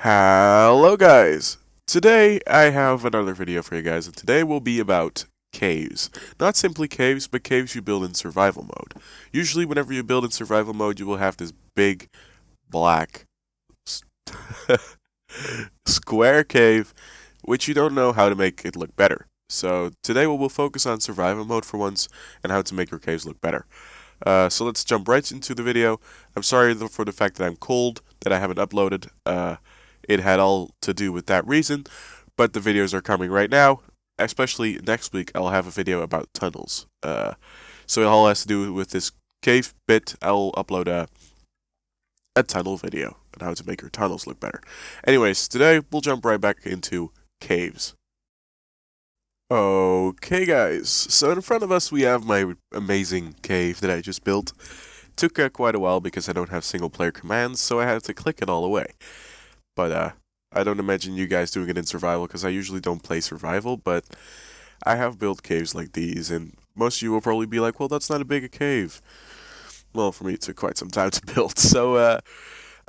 Hello guys! Today I have another video for you guys, and today will be about caves. Not simply caves, but caves you build in survival mode. Usually whenever you build in survival mode, you will have this big, black, square cave, which you don't know how to make it look better. So today we will focus on survival mode for once, and how to make your caves look better. So let's jump right into the video. I'm sorry for the fact that I'm cold, that I haven't uploaded. It had all to do with that reason, but the videos are coming right now. Especially next week, I'll have a video about tunnels. So it all has to do with this cave bit. I'll upload a tunnel video on how to make your tunnels look better. Anyways, today we'll jump right back into caves. Okay guys, so in front of us we have my amazing cave that I just built. Took quite a while because I don't have single player commands, so I had to click it all away. But I don't imagine you guys doing it in survival because I usually don't play survival, but I have built caves like these, and most of you will probably be like, well, that's not a big a cave. Well, for me it took quite some time to build, so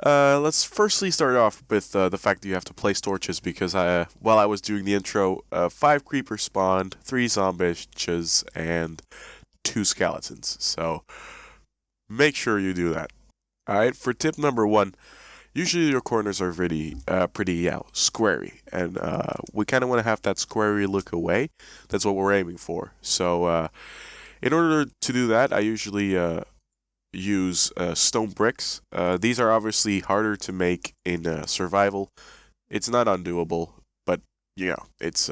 let's firstly start off with the fact that you have to place torches because while I was doing the intro, 5 creepers spawned, 3 zombies, and 2 skeletons. So make sure you do that. Alright, for tip number 1, usually your corners are pretty squarey, and we kind of want to have that squarey look away. That's what we're aiming for. So in order to do that, I usually use stone bricks. These are obviously harder to make in survival. It's not undoable, but it's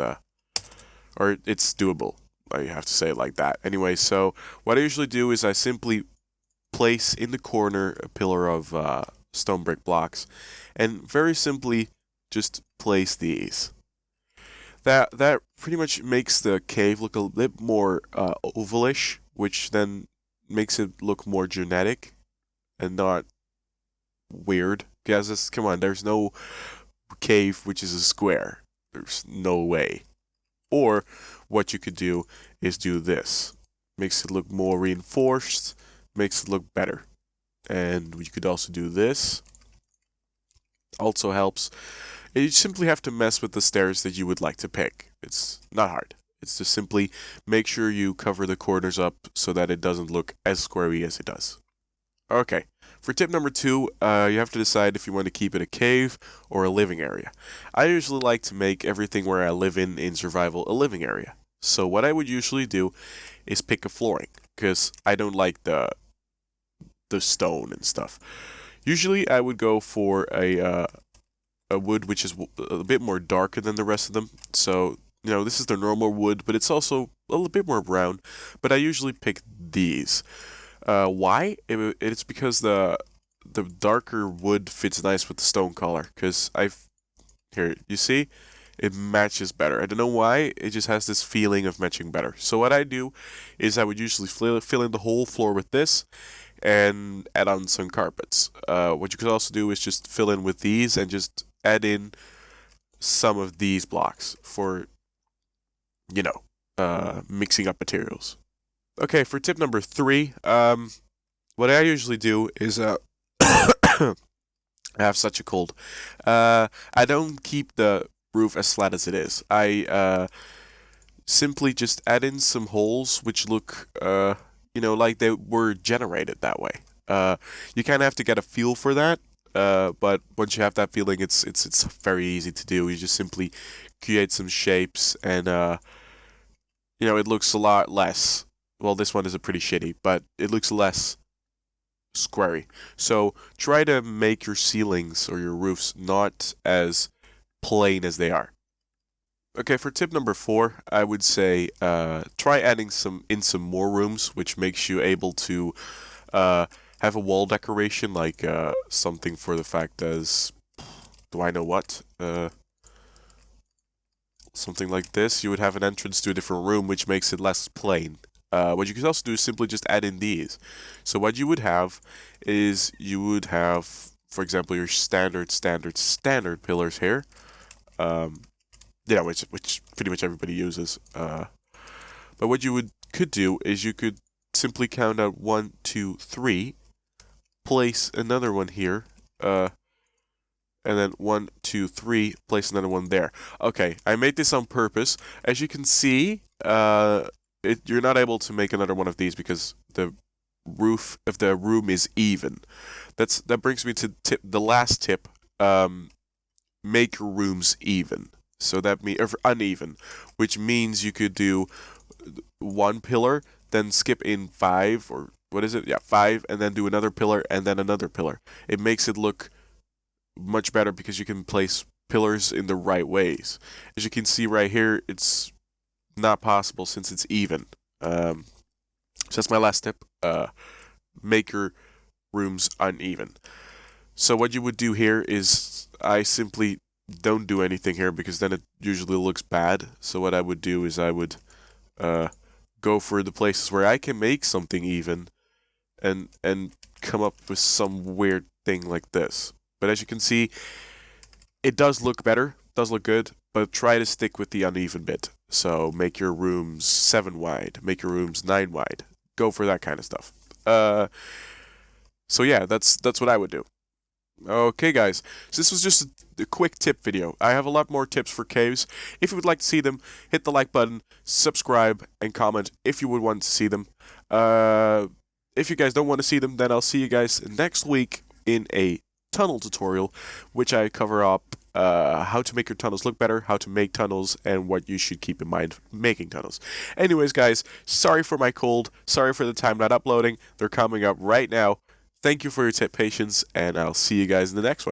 doable. I have to say it like that. Anyway, so what I usually do is I simply place in the corner a pillar of stone brick blocks, and very simply just place these. That pretty much makes the cave look a bit more ovalish, which then makes it look more genetic and not weird. Guys, come on, there's no cave which is a square. There's no way. Or what you could do is do this. Makes it look more reinforced, makes it look better. And you could also do this. Also helps. You simply have to mess with the stairs that you would like to pick. It's not hard. It's just simply make sure you cover the corners up so that it doesn't look as squarey as it does. Okay, for tip number 2, you have to decide if you want to keep it a cave or a living area. I usually like to make everything where I live in survival a living area. So what I would usually do is pick a flooring, because I don't like the stone and stuff. Usually I would go for a wood which is a bit more darker than the rest of them. So, this is the normal wood, but it's also a little bit more brown. But I usually pick these. Why? It's because the darker wood fits nice with the stone color. Because here, you see, it matches better. I don't know why. It just has this feeling of matching better. So what I do is I would usually fill in the whole floor with this, and add on some carpets. What you could also do is just fill in with these and just add in some of these blocks for, mixing up materials. Okay, for tip number 3, what I usually do is, I have such a cold. I don't keep the roof as flat as it is. I simply just add in some holes which look, like they were generated that way. You kind of have to get a feel for that, but once you have that feeling, it's very easy to do. You just simply create some shapes, and it looks a lot less. Well, this one is a pretty shitty, but it looks less squarey. So try to make your ceilings or your roofs not as plain as they are. Okay, for tip number 4, I would say try adding some more rooms, which makes you able to have a wall decoration, like something for the fact as, do I know what? Something like this. You would have an entrance to a different room, which makes it less plain. What you could also do is simply just add in these. So what you would have is you would have, for example, your standard pillars here. Which pretty much everybody uses. But what you could do is you could simply count out 1, 2, 3, place another one here, and then 1, 2, 3, place another one there. Okay, I made this on purpose. As you can see, you're not able to make another one of these because the roof of the room is even. That brings me to the last tip. Make your rooms even. So that means uneven, which means you could do one pillar, then skip in 5 or what is it? Yeah, 5, and then do another pillar and then another pillar. It makes it look much better because you can place pillars in the right ways. As you can see right here, it's not possible since it's even. So that's my last tip. Make your rooms uneven. So what you would do here is I simply don't do anything here because then it usually looks bad. So what I would do is I would go for the places where I can make something even and come up with some weird thing like this. But as you can see, it does look better, does look good, but try to stick with the uneven bit. So make your rooms 7 wide, make your rooms 9 wide. Go for that kind of stuff. So yeah, that's what I would do. Okay, guys, so this was just a quick tip video. I have a lot more tips for caves. If you would like to see them, hit the like button, subscribe, and comment if you would want to see them. If you guys don't want to see them, then I'll see you guys next week in a tunnel tutorial, which I cover up how to make your tunnels look better, how to make tunnels, and what you should keep in mind making tunnels. Anyways, guys, sorry for my cold, sorry for the time not uploading. They're coming up right now. Thank you for your patience, and I'll see you guys in the next one.